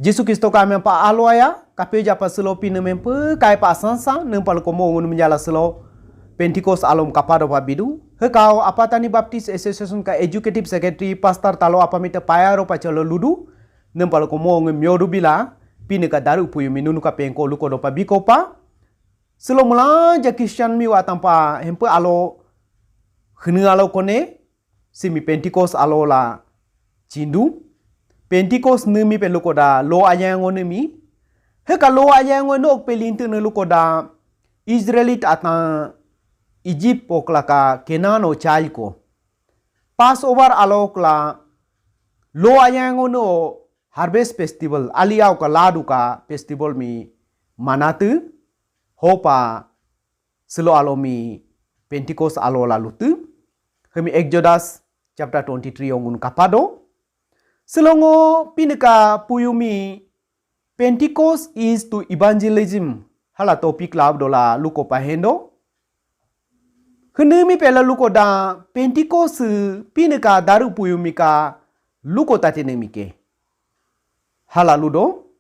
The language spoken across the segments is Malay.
Yesus Kristo kami pa aloya kapeja pa selo pinemempe kai pa sansa nempal komo ngun menjala selo Pentecost alom kapado pa bidu hekau apatani Baptist Association ka Executive Secretary Pastor talo apamita payaro pa chalo ludu nempal komo ngun myodu bila pine ka daru puyu minunu ka penko luko do pa biko pa selo mula ja Christian mi watampa hempe alo khnu alo kone simi Pentecost alo la cindu Pentecost nemi pe lukoda lo ayango nemi heka lo ayango no pelintu ne lukoda Israelit ata Egypt poklaka Kenano chalko Passover alokla lo ayango no harvest festival aliau ka ladu ka festival mi manatu hopa selo alomi Pentecost alola lutu hemi Exodus chapter 23 ongun kapado Selongo pinaka puyumi Pentecost is to evangelism hala topik lab dola luko pahendo Henemi pela luko da Pentecost pinaka daru puyumi ka luko tatenemike hala ludo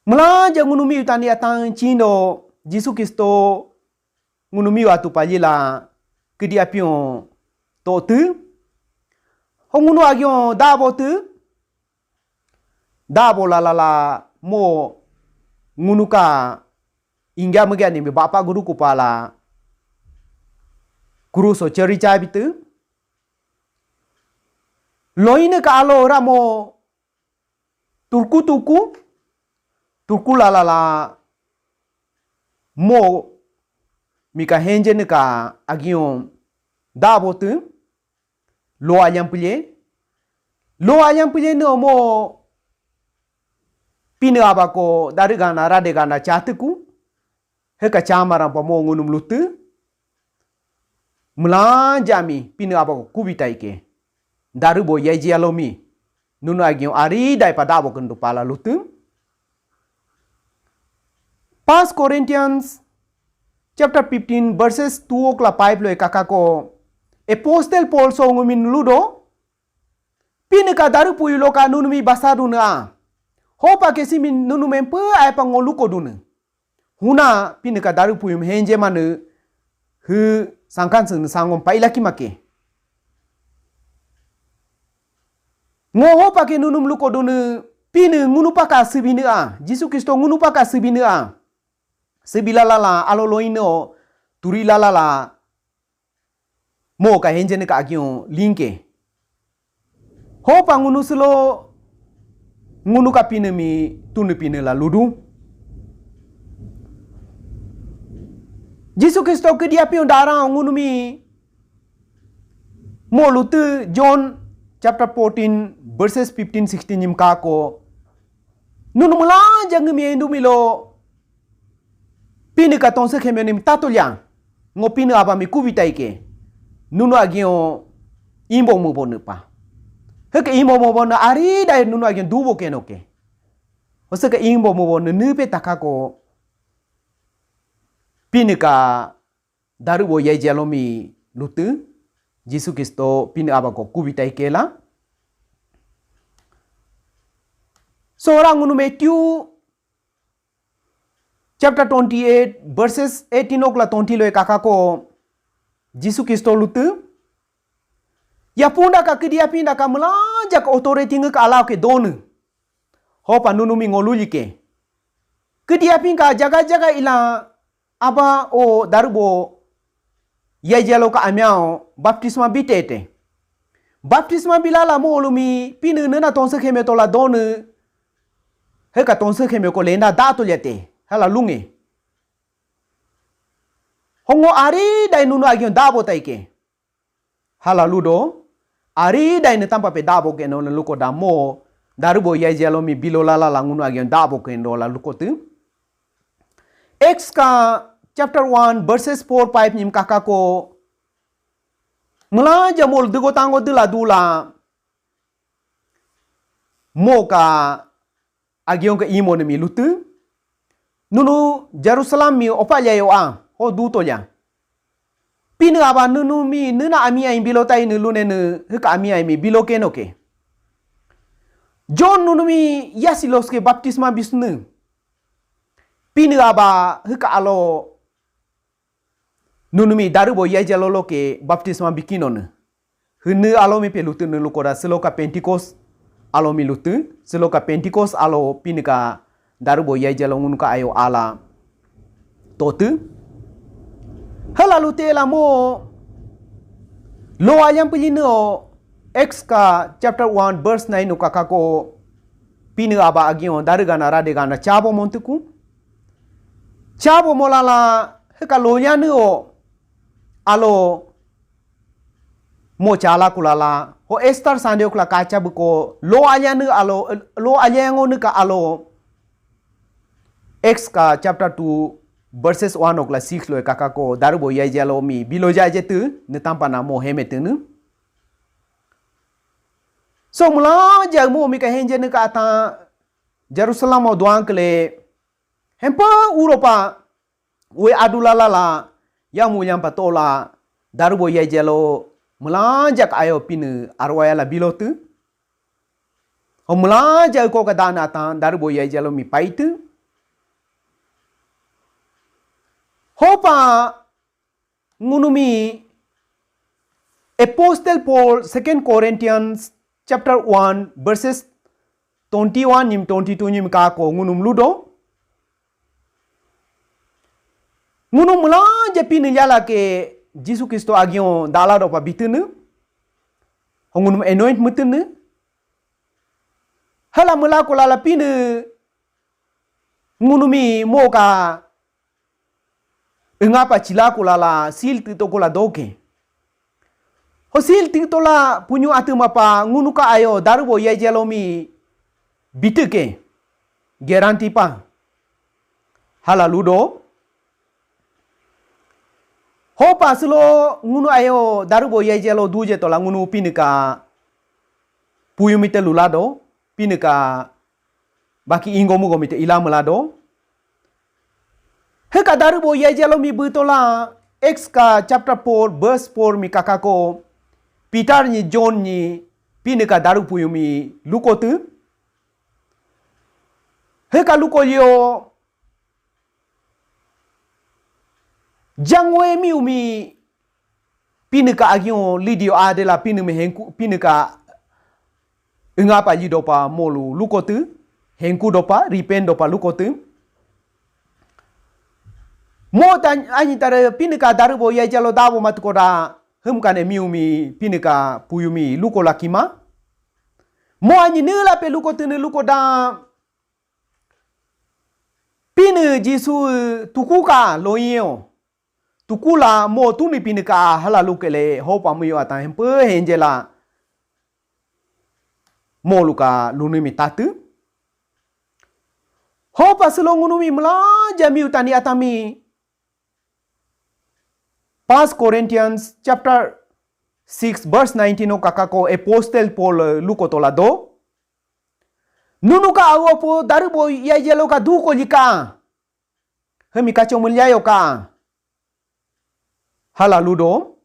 Mula jangunumi utani atang chindo Yesus Kristo ngunumi watu pajila kediapion totu Hongunu agyon dabo tu dabo la mo ngunu ka ingga megya ni bapa guru kupala guru so cerica bitu loine ka alo ramo turku la mo mika henje ne ka agyon dabo tu lo ayam puje no mo pina abako dari gana rade gana chatuku heka chamara pa mo ngunum lutu mula jami pina abako kubitai ke daru bo yaji alomi nunu agyo ari dai pada abo kendu pala lutu 1 Corinthians chapter 15 verses 2 okla 5 lo ekakako Apostle Paul so ngumin ludo pinaka daru puyu loka nunumi basadu na hopa kesi min nunumen pe ay pangoluko dun huna pinaka daru puyu henje manu hu sangkan sen sangom pailaki make ngo hopa ke nunum luko dun pinu ngunupa ka sibini a Yesus Kristo ngunupa ka sibini a sebilalala aloloino turilalala mo ka henje ne ka agyon linke hopa ngunu selo ngunu ka pinemi tunu pinela ludu Yesus Kristo ke dia pion dara ngunu mi mo lutu John chapter 14 verses 15 16 nim ka ko nunu mula jang mi endu milo pini ka tonse kemenim tatulyang ngopine aba mi kubitai ke Nunu agyon imbo mo bon pa. Heke imbo mo bon ari dai nunu agyon dubo kenoke. Osaka imbo mo bon nupe takako pinika daru bo yai jalomi lutu Yesus Kristo pin abako kubitai kela. Seorang nunu Matthew chapter 28 verses 18 okla 20 lo kakako Yesus Kristo lutu ya punda ka kedia pinda ka melanja ka authority nge ka alau ke don hopa nunu mi ngoluli ke kedia pinka jaga-jaga ila aba o darubo ya jalo ka amyao baptisma bitete baptisma bilala mo lumi pinu nena tonse kheme tola don he ka tonse kheme ko lenda da to lete hala lunge Hongo ari dai nunu agyon dabo taike. Hala ludo. Ari dai ne tampa pe dabo ke no luko damo. Darubo yai jalo mi bilo lala langunu agyon dabo ke no la luko tu. Acts ka chapter 1 verses 4 5 nim kakako. Mula jamol dugo tango dula. Mo ka agyon ke imo ne mi lutu. Nunu Jerusalem mi opalya yo a. Ho du to ya. Pinu aba nunu mi nuna ami ai bilo tai nu lune nu heka ami ai mi bilo ke no ke. John nunumi yasilos ke baptisma bisnu. Pinu aba hika alo nunumi darubo yajalolo ke baptisma bikinon. Hunu alo mi pelutu nulukora seloka Pentecost alo mi lutu seloka Pentecost alo pinuka darubo yajalo ngunuka ayo ala totu. Halalu te la mo lo ayam pelino Acts ka chapter 1 verse 9 no kakako pinu aba agion darugana radegana chabo montuku chabo molala heka lonya no alo mo chala kulala ho Esther sandeo kula kaca buko lo anya nu alo lo anya ngo nu ka alo Acts ka chapter 2 verses 1 okla 6 lo kakako darubo yajalo mi biloja jetu ne tampa na mo hemetenu. So mula jamu mi ka henje ne ka ata Jerusalem o doang kle hempa Europa we adulala la yamu yam patola darubo yajalo mula jak ayo pinu arwaya la bilotu o mula jak ko ka dana ata darubo yajalo mi paitu hopa ngunumi Apostle Paul 2 Corinthians chapter 1 verses 21 nim 22 nim ka ko ngunum ludo ngunum mula japi ni yala ke Jesus Kristo agion dala do pa bitene ngunum anoint mutene hala mula ko la pine ngunumi mo ka ngapa chila ko la sil tito ko la doke hosil tito la punyu atu mapa ngunuka ayo darubo yajelo mi bitike garanti pa hala ludo hopa slo ngunu ayo darubo yajelo duje to la ngunu pinika puyu mite lulado pinika baki ingomu gomite ilamulado heka darubo yajelo mi butola Acts ka chapter 4 verse 4 mi kakako Peter ni John ni pinika daru puyu mi lukotu heka lukolyo jangwe mi umi pinika agyo lidio adela pinu mi henku pinika ngapa lidopa molu lukotu henku dopa repent dopa lukotu mo tan ani tare pinika darubo yajalo dabo matkora humkane miumi pinika puyumi luko lakima mo ani nela pe luko tene luko da pine jisu tukuka loyo tukula mo tuni pinika hala lukele hopa muyo ata hempe henjela mo luka lunimi tatu hopa selongunumi mla jami utani atami 1 Corinthians chapter 6 verse 19 no kakako Apostle Paul lukotola do nunuka awopo darubo yajelo ka duko lika hemi kacho mulyayo ka hala ludo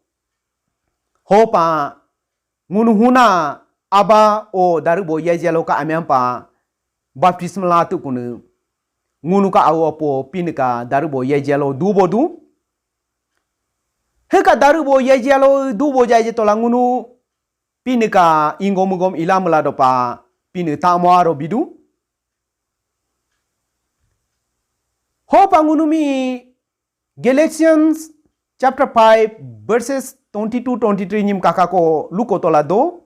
hopa ngunu huna aba o darubo yajelo ka amyampa baptism la tu kunu ngunuka awopo pinika darubo yajelo dubodu heka darubo yajalo dubo jaje tolangunu pinika ingomugom ilamula dopa pini tamwaro bidu hopa ngunumi Galatians chapter 5 verses 22-23 nim kakako lukotola do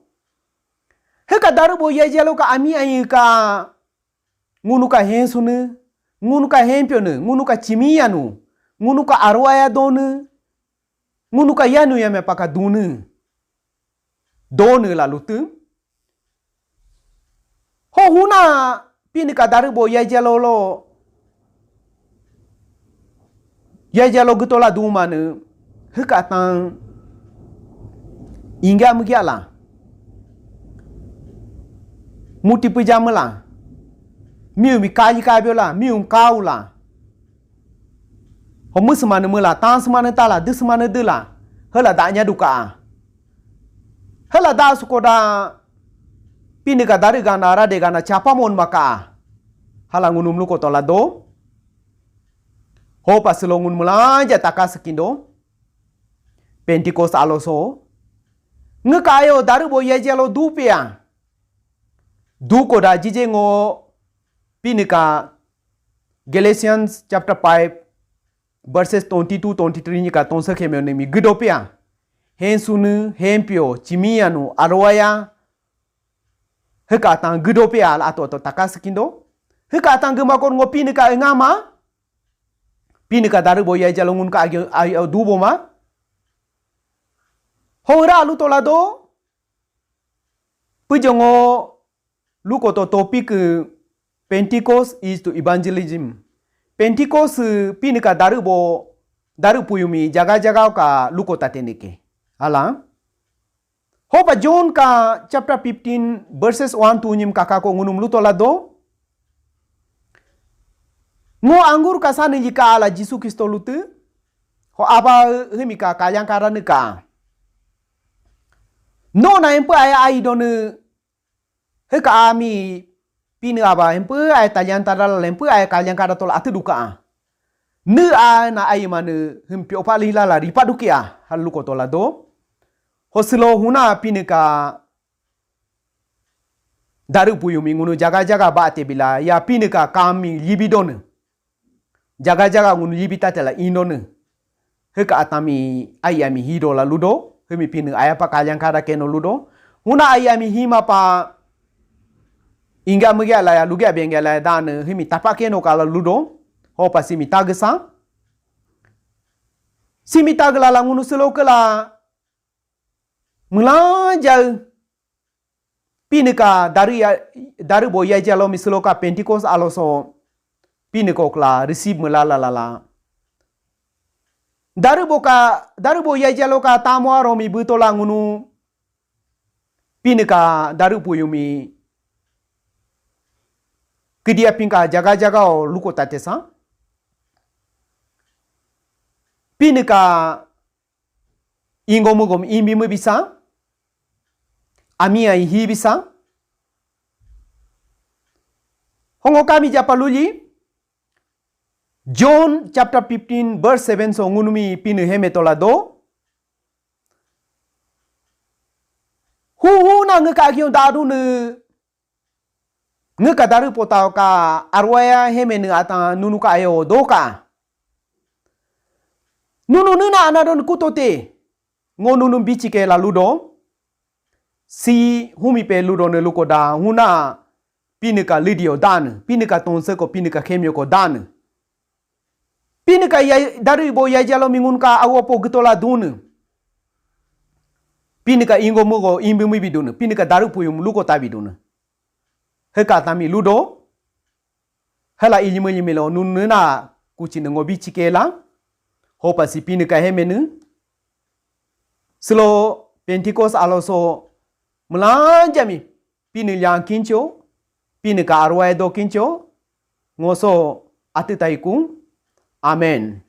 heka darubo yajalo ka ami ayika ngunuka hensunu ngunuka hempionu ngunuka chimiyanu ngunuka arwaya donu ngunuka yanu ya mepaka dunu donu la lutu ho huna pinika darubo yajalo gutola dumanu hekatan ingga mugiala muti pujamala miu mi kaji kabiola miu kaula homu semana mula tan semana tala de semana dela hala danya duka hala da sukoda pinika dari gana ara de gana chapa mon maka halangunum lu ko tolado ho pasilongun mulanja takaskindo Pentecost aloso ngekayo dari bo yejelo dupia duko da jijengo pinika Galatians chapter 5 verses 22-23 ni ka tonsa kemyo mi gidopia hen sunu hen pio chimianu arwaya heka tang gidopia la to takaskindo heka tang gemakon ngo pinika ngama pinika dari bo yejelo ngun ka ayo dubo ma Hora lu tolado pujongo lu ko to topic Pentecost is to evangelism. Pentecost pinika daru puyumi jaga-jaga ka lu ko tatenike. Ala Hopa John ka chapter 15 verses 1 to nyim kaka ko ngunum lu tolado ngo anggur kasane jika ala Jisu Kristo lutu ho aba hemika kalyang karanika No na empu ai donu heka ami pinu aba empu ai talian tadal empu ai kalian kada tol atu duka ne a na ai manu hempi opali lala ripa dukia halu ko tolado hoslo huna pinika daru puyumi ngunu jaga-jaga ba te bila ya pinika kami libidon jaga-jaga ngunu libita tela indon heka atami ai ami hiro la ludo Hemi pinu aya pa kalyang kada keno ludo. Huna aya mi hima pa inga mugia la ya lugia benga la dan hemi tapa keno kala ludo. Ho pa simi tagsa. Simi tagla la ngunu selo kala mulanja pinika dari boya jalo miselo ka Pentecost aloso piniko kla receive mulala la. Daru bo yajalo ka tamo romi butola ngunu pinika daru puyumi kedia pinka jaga-jaga o luko tatesa pinika ingomugom imbimu bisa amia hi bisa hongo kami japaluli John chapter 15 verse 7 so ngunumi pinu hemetolado hu na ngka kyo daru ne ngka daru potao ka arwaya hemenu ata nunu ka ayo doka nunu nuna anadon kutote ngonunu bichike la ludo si humi pe ludo ne luko da huna pinika lidio dan pinika tonse ko pinika kemyo ko dan Pinika dari bo yajalo mingun ka awopo getola dun. Pinika ingo mugo imbi mubi dun. Pinika daru puyum luko tabi dun. Heka tami ludo. Hala ilimelo nununa kuchin ngobi chikela. Hopa si pinika hemenu. Slo Pentecost aloso mulanjami. Pinilyang kincho. Pinika arwaya do kincho. Ngoso atitaiku. Amen.